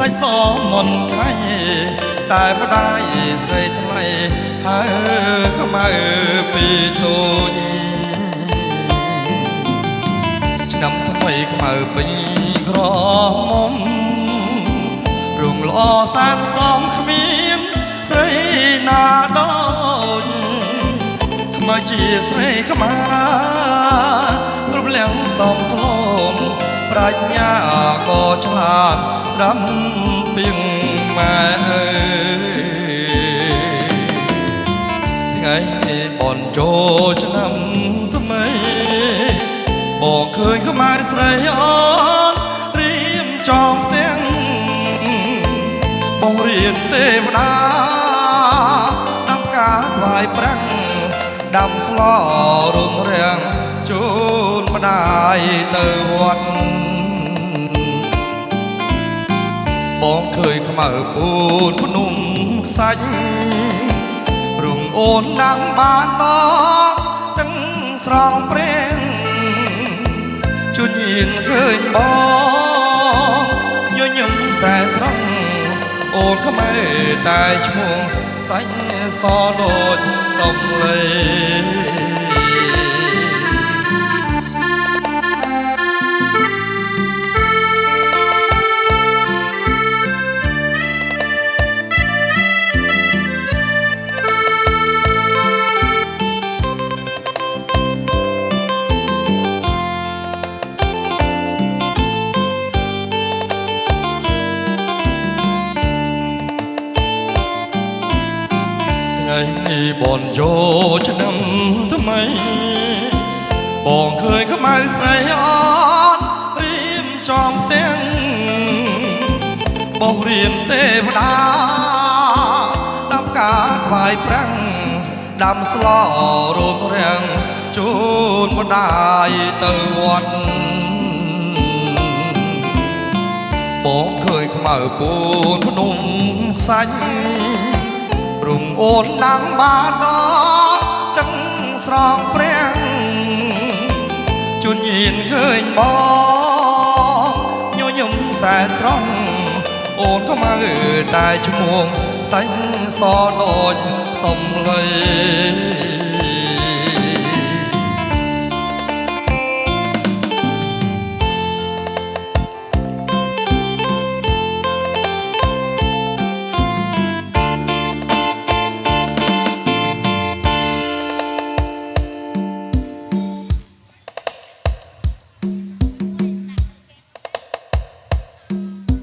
សាច់សមនខៃតែម្ដាយស្រីថ្លៃហើយខ្មៅពីតូចឆ្នាំថ្មីខ្មៅពេញក្រមុំរងល្អសានសំគ្មានស្រីណាដូចខ្មៅជាស្រីខ្មាគ្រប់លៀងសំស្លមប្រាជ្ញាក៏ឆ្លាតស្ដាប់ពីងម៉ែអើយថ្ងៃនេះបនចូលឆ្នាំថ្មីបងឃើញខ្មៅស្រីអូនរៀមចំទាំងបងរៀនទេវតាដាំការថ្វាយប្រាំងដាំស្លរុំរាំងជូនម្ដាយទៅវត្តបងឃើញខ្មៅពូនភ្នំខ្សាច់រំអូនដាំបានបងទាំងស្រងព្រេងជួនញៀនឃើញបងញញឹមខ្សែស្រង់អូនខ្មៅតែឈ្មោះសាច់សដូចសំលេងថ្ងៃបនចូលឆ្នាំថ្មីបងឃើញខ្មៅស្រីអូនរៀមចំទាំងបងរៀនទេវតាដាំការថ្វាយប្រាំងដាំស្លរោមរាំងជូនម្ដាយទៅវត្តបងឃើញខ្មៅពូនភ្នំខ្សាច់រំអូនដាំបានដល់ដឹងស្រងព្រាំងជួនញៀនឃើញបងញញឹមសែនស្រង់អូនក៏មកតែឈ្មោះសាច់សដូចសំឡេង